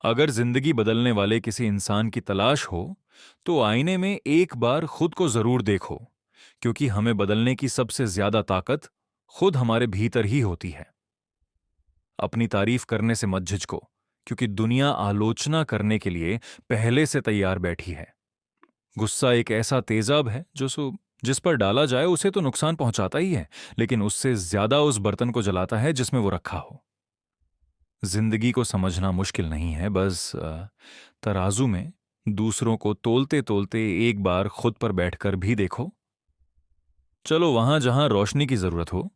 अगर जिंदगी बदलने वाले किसी इंसान की तलाश हो, तो आईने में एक बार खुद को जरूर देखो, क्योंकि हमें बदलने की सबसे ज्यादा ताकत खुद हमारे भीतर ही होती है। अपनी तारीफ करने से मत झिझको, क्योंकि दुनिया आलोचना करने के लिए पहले से तैयार बैठी है। गुस्सा एक ऐसा तेजाब है जिस पर डाला जाए उसे तो नुकसान पहुंचाता ही है, लेकिन उससे ज्यादा उस बर्तन को जलाता है जिसमें वो रखा हो। जिंदगी को समझना मुश्किल नहीं है, बस तराजू में दूसरों को तोलते तोलते एक बार खुद पर बैठकर भी देखो। चलो वहां जहां रोशनी की जरूरत हो।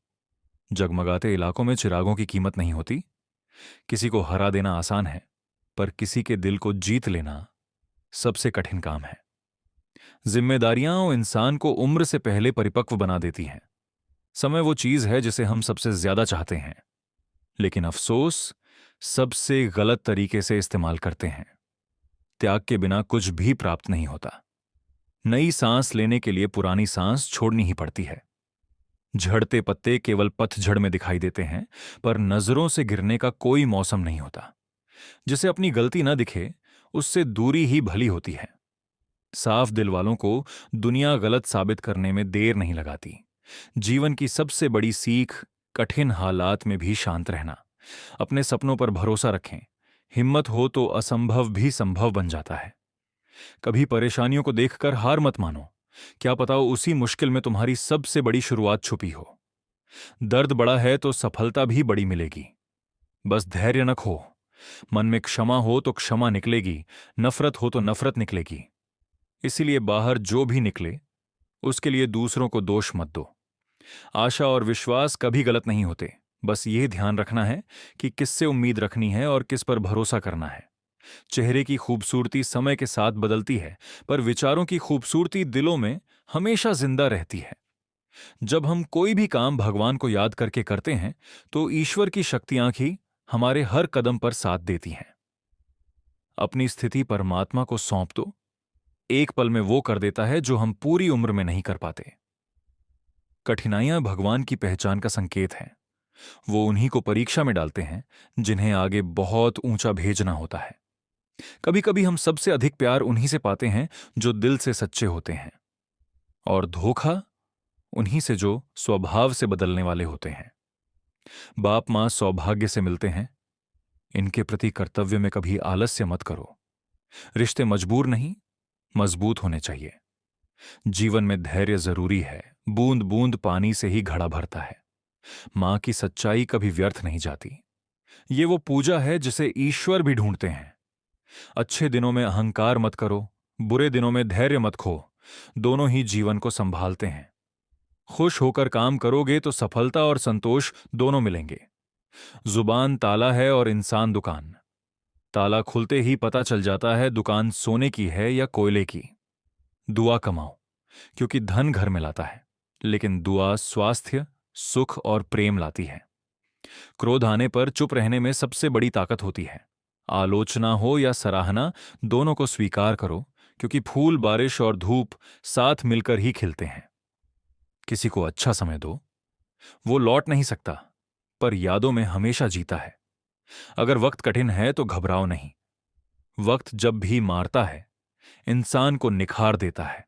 जगमगाते इलाकों में चिरागों की कीमत नहीं होती। किसी को हरा देना आसान है, पर किसी के दिल को जीत लेना सबसे कठिन काम है। जिम्मेदारियां इंसान को उम्र से पहले परिपक्व बना देती हैं। समय वो चीज है जिसे हम सबसे ज्यादा चाहते हैं, लेकिन अफसोस सबसे गलत तरीके से इस्तेमाल करते हैं। त्याग के बिना कुछ भी प्राप्त नहीं होता। नई सांस लेने के लिए पुरानी सांस छोड़नी ही पड़ती है। झड़ते पत्ते केवल पतझड़ में दिखाई देते हैं, पर नजरों से गिरने का कोई मौसम नहीं होता। जिसे अपनी गलती न दिखे, उससे दूरी ही भली होती है। साफ दिल वालों को दुनिया गलत साबित करने में देर नहीं लगाती। जीवन की सबसे बड़ी सीख कठिन हालात में भी शांत रहना। अपने सपनों पर भरोसा रखें। हिम्मत हो तो असंभव भी संभव बन जाता है। कभी परेशानियों को देखकर हार मत मानो। क्या पता उसी मुश्किल में तुम्हारी सबसे बड़ी शुरुआत छुपी हो। दर्द बड़ा है तो सफलता भी बड़ी मिलेगी। बस धैर्य न खो। मन में क्षमा हो तो क्षमा निकलेगी, नफरत हो तो नफरत निकलेगी। इसीलिए बाहर जो भी निकले, उसके लिए दूसरों को दोष मत दो। आशा और विश्वास कभी गलत नहीं होते। बस ये ध्यान रखना है कि किससे उम्मीद रखनी है और किस पर भरोसा करना है। चेहरे की खूबसूरती समय के साथ बदलती है, पर विचारों की खूबसूरती दिलों में हमेशा जिंदा रहती है। जब हम कोई भी काम भगवान को याद करके करते हैं, तो ईश्वर की शक्तियां ही हमारे हर कदम पर साथ देती हैं। अपनी स्थिति परमात्मा को सौंप दो। एक पल में वो कर देता है जो हम पूरी उम्र में नहीं कर पाते। कठिनाइयां भगवान की पहचान का संकेत हैं। वो उन्हीं को परीक्षा में डालते हैं जिन्हें आगे बहुत ऊंचा भेजना होता है। कभी कभी हम सबसे अधिक प्यार उन्हीं से पाते हैं जो दिल से सच्चे होते हैं, और धोखा उन्हीं से जो स्वभाव से बदलने वाले होते हैं। बाप मां सौभाग्य से मिलते हैं। इनके प्रति कर्तव्य में कभी आलस्य मत करो। रिश्ते मजबूर नहीं, मजबूत होने चाहिए। जीवन में धैर्य जरूरी है। बूंद बूंद पानी से ही घड़ा भरता है। मां की सच्चाई कभी व्यर्थ नहीं जाती। ये वो पूजा है जिसे ईश्वर भी ढूंढते हैं। अच्छे दिनों में अहंकार मत करो, बुरे दिनों में धैर्य मत खो। दोनों ही जीवन को संभालते हैं। खुश होकर काम करोगे तो सफलता और संतोष दोनों मिलेंगे। जुबान ताला है और इंसान दुकान। ताला खुलते ही पता चल जाता है दुकान सोने की है या कोयले की। दुआ कमाओ, क्योंकि धन घर में लाता है, लेकिन दुआ स्वास्थ्य, सुख और प्रेम लाती है। क्रोध आने पर चुप रहने में सबसे बड़ी ताकत होती है। आलोचना हो या सराहना, दोनों को स्वीकार करो, क्योंकि फूल, बारिश और धूप साथ मिलकर ही खिलते हैं। किसी को अच्छा समय दो। वो लौट नहीं सकता, पर यादों में हमेशा जीता है। अगर वक्त कठिन है तो घबराओ नहीं। वक्त जब भी मारता है, इंसान को निखार देता है।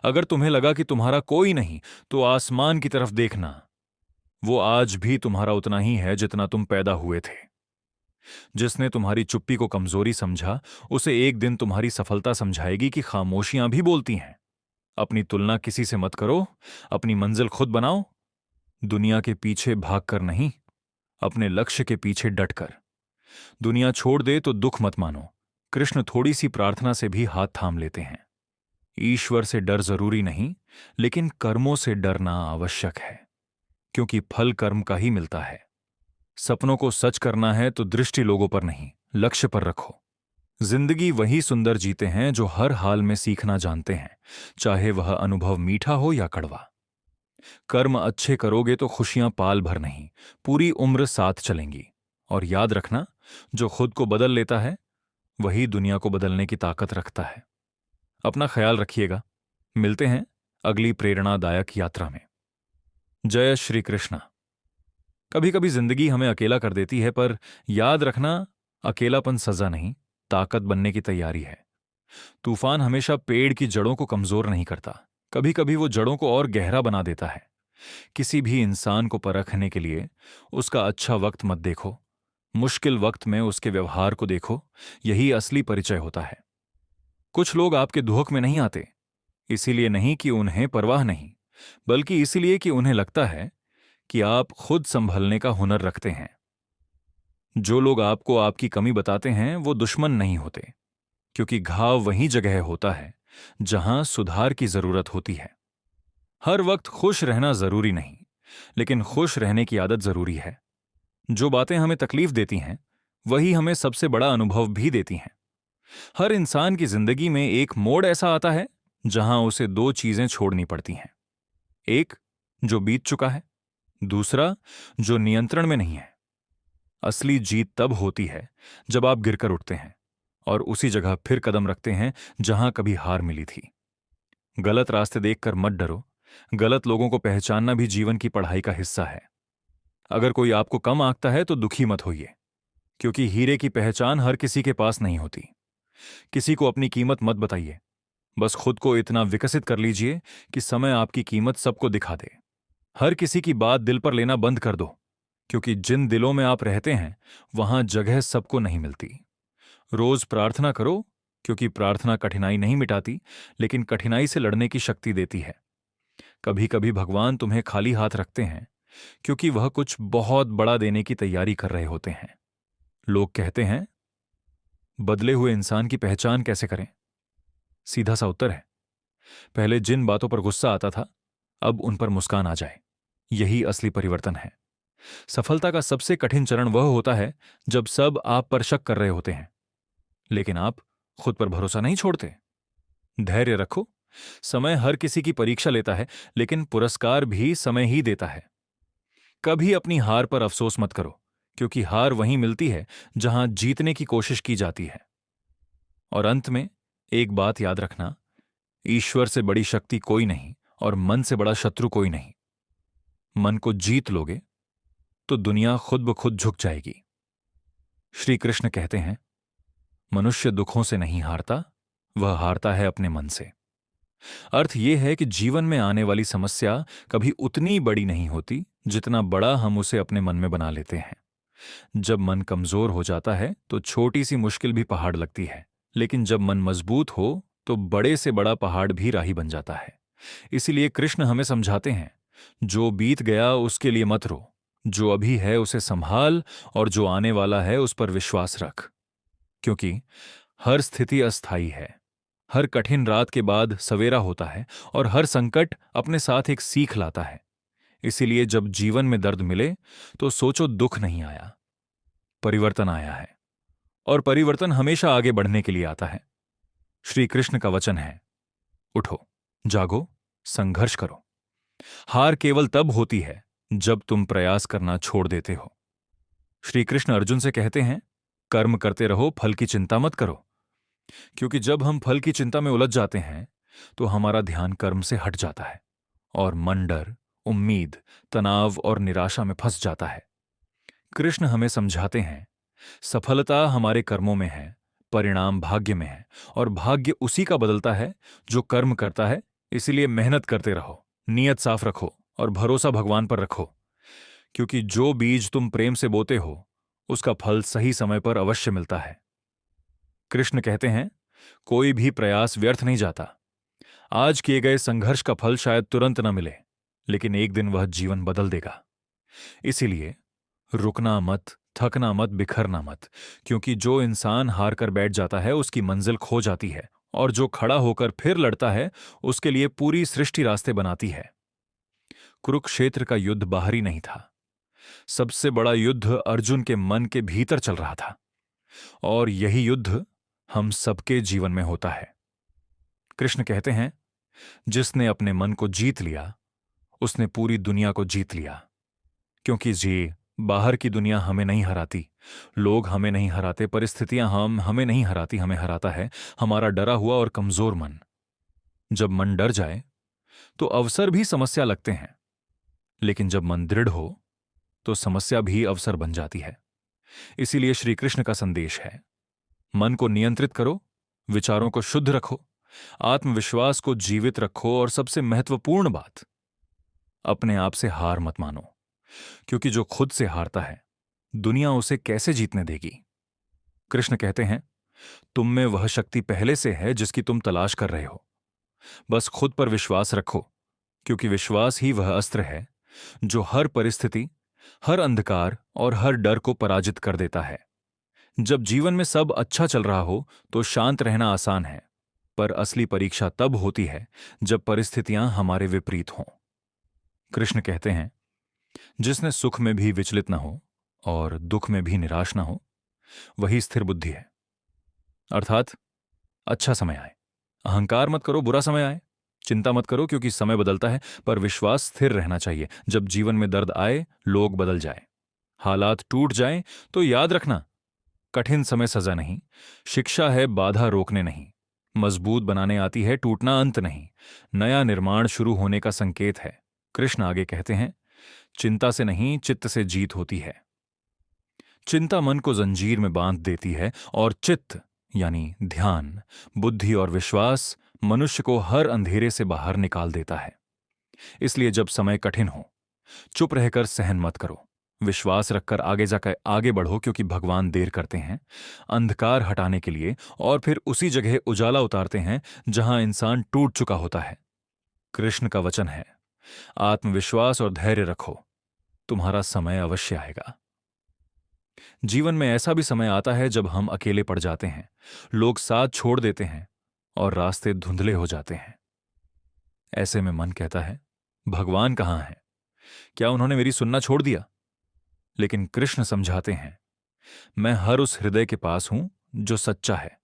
अगर तुम्हें लगा कि तुम्हारा कोई नहीं, तो आसमान की तरफ देखना। वो आज भी तुम्हारा उतना ही है जितना तुम पैदा हुए थे। जिसने तुम्हारी चुप्पी को कमजोरी समझा, उसे एक दिन तुम्हारी सफलता समझाएगी कि खामोशियां भी बोलती हैं। अपनी तुलना किसी से मत करो। अपनी मंजिल खुद बनाओ। दुनिया के पीछे भागकर नहीं, अपने लक्ष्य के पीछे डटकर। दुनिया छोड़ दे तो दुख मत मानो। कृष्ण थोड़ी सी प्रार्थना से भी हाथ थाम लेते हैं। ईश्वर से डर जरूरी नहीं, लेकिन कर्मों से डरना आवश्यक है, क्योंकि फल कर्म का ही मिलता है। सपनों को सच करना है तो दृष्टि लोगों पर नहीं, लक्ष्य पर रखो। जिंदगी वही सुंदर जीते हैं जो हर हाल में सीखना जानते हैं, चाहे वह अनुभव मीठा हो या कड़वा। कर्म अच्छे करोगे तो खुशियां पाल भर नहीं, पूरी उम्र साथ चलेंगी। और याद रखना, जो खुद को बदल लेता है वही दुनिया को बदलने की ताकत रखता है। अपना ख्याल रखिएगा। मिलते हैं अगली प्रेरणादायक यात्रा में। जय श्री कृष्णा। कभी कभी जिंदगी हमें अकेला कर देती है, पर याद रखना, अकेलापन सजा नहीं, ताकत बनने की तैयारी है। तूफान हमेशा पेड़ की जड़ों को कमजोर नहीं करता, कभी कभी वो जड़ों को और गहरा बना देता है। किसी भी इंसान को परखने के लिए उसका अच्छा वक्त मत देखो, मुश्किल वक्त में उसके व्यवहार को देखो। यही असली परिचय होता है। कुछ लोग आपके दुख में नहीं आते, इसीलिए नहीं कि उन्हें परवाह नहीं, बल्कि इसीलिए कि उन्हें लगता है कि आप खुद संभलने का हुनर रखते हैं। जो लोग आपको आपकी कमी बताते हैं वो दुश्मन नहीं होते, क्योंकि घाव वही जगह होता है जहां सुधार की जरूरत होती है। हर वक्त खुश रहना जरूरी नहीं, लेकिन खुश रहने की आदत जरूरी है। जो बातें हमें तकलीफ देती हैं वही हमें सबसे बड़ा अनुभव भी देती हैं। हर इंसान की जिंदगी में एक मोड़ ऐसा आता है जहां उसे दो चीजें छोड़नी पड़ती हैं। एक, जो बीत चुका है। दूसरा, जो नियंत्रण में नहीं है। असली जीत तब होती है जब आप गिरकर उठते हैं और उसी जगह फिर कदम रखते हैं जहां कभी हार मिली थी। गलत रास्ते देखकर मत डरो, गलत लोगों को पहचानना भी जीवन की पढ़ाई का हिस्सा है। अगर कोई आपको कम आंकता है तो दुखी मत होइए, क्योंकि हीरे की पहचान हर किसी के पास नहीं होती। किसी को अपनी कीमत मत बताइए, बस खुद को इतना विकसित कर लीजिए कि समय आपकी कीमत सबको दिखा दे। हर किसी की बात दिल पर लेना बंद कर दो, क्योंकि जिन दिलों में आप रहते हैं वहां जगह सबको नहीं मिलती। रोज प्रार्थना करो, क्योंकि प्रार्थना कठिनाई नहीं मिटाती, लेकिन कठिनाई से लड़ने की शक्ति देती है। कभी कभी भगवान तुम्हें खाली हाथ रखते हैं, क्योंकि वह कुछ बहुत बड़ा देने की तैयारी कर रहे होते हैं। लोग कहते हैं, बदले हुए इंसान की पहचान कैसे करें? सीधा सा उत्तर है, पहले जिन बातों पर गुस्सा आता था अब उन पर मुस्कान आ जाए। यही असली परिवर्तन है। सफलता का सबसे कठिन चरण वह होता है जब सब आप पर शक कर रहे होते हैं, लेकिन आप खुद पर भरोसा नहीं छोड़ते। धैर्य रखो, समय हर किसी की परीक्षा लेता है, लेकिन पुरस्कार भी समय ही देता है। कभी अपनी हार पर अफसोस मत करो, क्योंकि हार वहीं मिलती है जहां जीतने की कोशिश की जाती है। और अंत में एक बात याद रखना, ईश्वर से बड़ी शक्ति कोई नहीं और मन से बड़ा शत्रु कोई नहीं। मन को जीत लोगे तो दुनिया खुद ब खुद झुक जाएगी। श्री कृष्ण कहते हैं, मनुष्य दुखों से नहीं हारता, वह हारता है अपने मन से। अर्थ यह है कि जीवन में आने वाली समस्या कभी उतनी बड़ी नहीं होती जितना बड़ा हम उसे अपने मन में बना लेते हैं। जब मन कमजोर हो जाता है तो छोटी सी मुश्किल भी पहाड़ लगती है, लेकिन जब मन मजबूत हो तो बड़े से बड़ा पहाड़ भी राही बन जाता है। इसीलिए कृष्ण हमें समझाते हैं, जो बीत गया उसके लिए मत रो, जो अभी है उसे संभाल, और जो आने वाला है उस पर विश्वास रख। क्योंकि हर स्थिति अस्थायी है, हर कठिन रात के बाद सवेरा होता है, और हर संकट अपने साथ एक सीख लाता है। इसीलिए जब जीवन में दर्द मिले तो सोचो दुख नहीं आया, परिवर्तन आया है, और परिवर्तन हमेशा आगे बढ़ने के लिए आता है। श्री कृष्ण का वचन है, उठो, जागो, संघर्ष करो। हार केवल तब होती है जब तुम प्रयास करना छोड़ देते हो। श्री कृष्ण अर्जुन से कहते हैं, कर्म करते रहो, फल की चिंता मत करो। क्योंकि जब हम फल की चिंता में उलझ जाते हैं तो हमारा ध्यान कर्म से हट जाता है और मन डर, उम्मीद, तनाव और निराशा में फंस जाता है। कृष्ण हमें समझाते हैं, सफलता हमारे कर्मों में है, परिणाम भाग्य में है, और भाग्य उसी का बदलता है जो कर्म करता है। इसीलिए मेहनत करते रहो, नियत साफ रखो और भरोसा भगवान पर रखो, क्योंकि जो बीज तुम प्रेम से बोते हो उसका फल सही समय पर अवश्य मिलता है। कृष्ण कहते हैं, कोई भी प्रयास व्यर्थ नहीं जाता। आज किए गए संघर्ष का फल शायद तुरंत न मिले, लेकिन एक दिन वह जीवन बदल देगा। इसीलिए रुकना मत, थकना मत, बिखरना मत, क्योंकि जो इंसान हार कर बैठ जाता है उसकी मंजिल खो जाती है, और जो खड़ा होकर फिर लड़ता है उसके लिए पूरी सृष्टि रास्ते बनाती है। कुरुक्षेत्र का युद्ध बाहरी नहीं था, सबसे बड़ा युद्ध अर्जुन के मन के भीतर चल रहा था, और यही युद्ध हम सबके जीवन में होता है। कृष्ण कहते हैं, जिसने अपने मन को जीत लिया उसने पूरी दुनिया को जीत लिया। क्योंकि जी, बाहर की दुनिया हमें नहीं हराती, लोग हमें नहीं हराते, परिस्थितियां हमें नहीं हराती, हमें हराता है हमारा डरा हुआ और कमजोर मन। जब मन डर जाए तो अवसर भी समस्या लगते हैं, लेकिन जब मन दृढ़ हो तो समस्या भी अवसर बन जाती है। इसीलिए श्री कृष्ण का संदेश है, मन को नियंत्रित करो, विचारों को शुद्ध रखो, आत्मविश्वास को जीवित रखो और सबसे महत्वपूर्ण बात, अपने आप से हार मत मानो, क्योंकि जो खुद से हारता है दुनिया उसे कैसे जीतने देगी। कृष्ण कहते हैं, तुम में वह शक्ति पहले से है जिसकी तुम तलाश कर रहे हो। बस खुद पर विश्वास रखो, क्योंकि विश्वास ही वह अस्त्र है जो हर परिस्थिति, हर अंधकार और हर डर को पराजित कर देता है। जब जीवन में सब अच्छा चल रहा हो तो शांत रहना आसान है, पर असली परीक्षा तब होती है जब परिस्थितियां हमारे विपरीत हों। कृष्ण कहते हैं, जिसने सुख में भी विचलित न हो और दुख में भी निराश न हो, वही स्थिर बुद्धि है। अर्थात अच्छा समय आए, अहंकार मत करो, बुरा समय आए, चिंता मत करो क्योंकि समय बदलता है, पर विश्वास स्थिर रहना चाहिए। जब जीवन में दर्द आए, लोग बदल जाए, हालात टूट जाएं, तो याद रखना, कठिन समय सजा नहीं, शिक्षा है बाधा रोकने नहीं। मजबूत बनाने आती है, टूटना अंत नहीं, नया निर्माण शुरू होने का संकेत है। कृष्ण आगे कहते हैं, चिंता से नहीं, चित्त से जीत होती है। चिंता मन को जंजीर में बांध देती है और चित्त यानी ध्यान, बुद्धि और विश्वास मनुष्य को हर अंधेरे से बाहर निकाल देता है। इसलिए जब समय कठिन हो, चुप रहकर सहन मत करो, विश्वास रखकर आगे जाकर आगे बढ़ो, क्योंकि भगवान देर करते हैं अंधकार हटाने के लिए और फिर उसी जगह उजाला उतारते हैं जहां इंसान टूट चुका होता है। कृष्ण का वचन है, आत्मविश्वास और धैर्य रखो, तुम्हारा समय अवश्य आएगा। जीवन में ऐसा भी समय आता है जब हम अकेले पड़ जाते हैं, लोग साथ छोड़ देते हैं और रास्ते धुंधले हो जाते हैं। ऐसे में मन कहता है, भगवान कहाँ हैं? क्या उन्होंने मेरी सुनना छोड़ दिया? लेकिन कृष्ण समझाते हैं, मैं हर उस हृदय के पास हूं जो सच्चा है,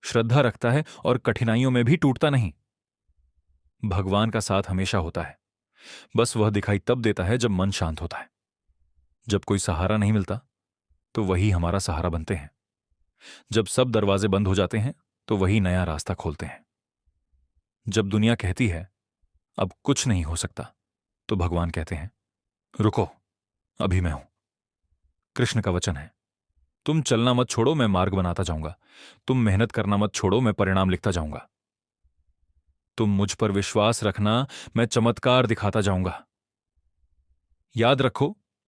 श्रद्धा रखता है और कठिनाइयों में भी टूटता नहीं। भगवान का साथ हमेशा होता है, बस वह दिखाई तब देता है जब मन शांत होता है। जब कोई सहारा नहीं मिलता तो वही हमारा सहारा बनते हैं। जब सब दरवाजे बंद हो जाते हैं तो वही नया रास्ता खोलते हैं। जब दुनिया कहती है अब कुछ नहीं हो सकता, तो भगवान कहते हैं, रुको, अभी मैं हूं। कृष्ण का वचन है, तुम चलना मत छोड़ो, मैं मार्ग बनाता जाऊंगा। तुम मेहनत करना मत छोड़ो, मैं परिणाम लिखता जाऊंगा। तुम मुझ पर विश्वास रखना, मैं चमत्कार दिखाता जाऊंगा। याद रखो,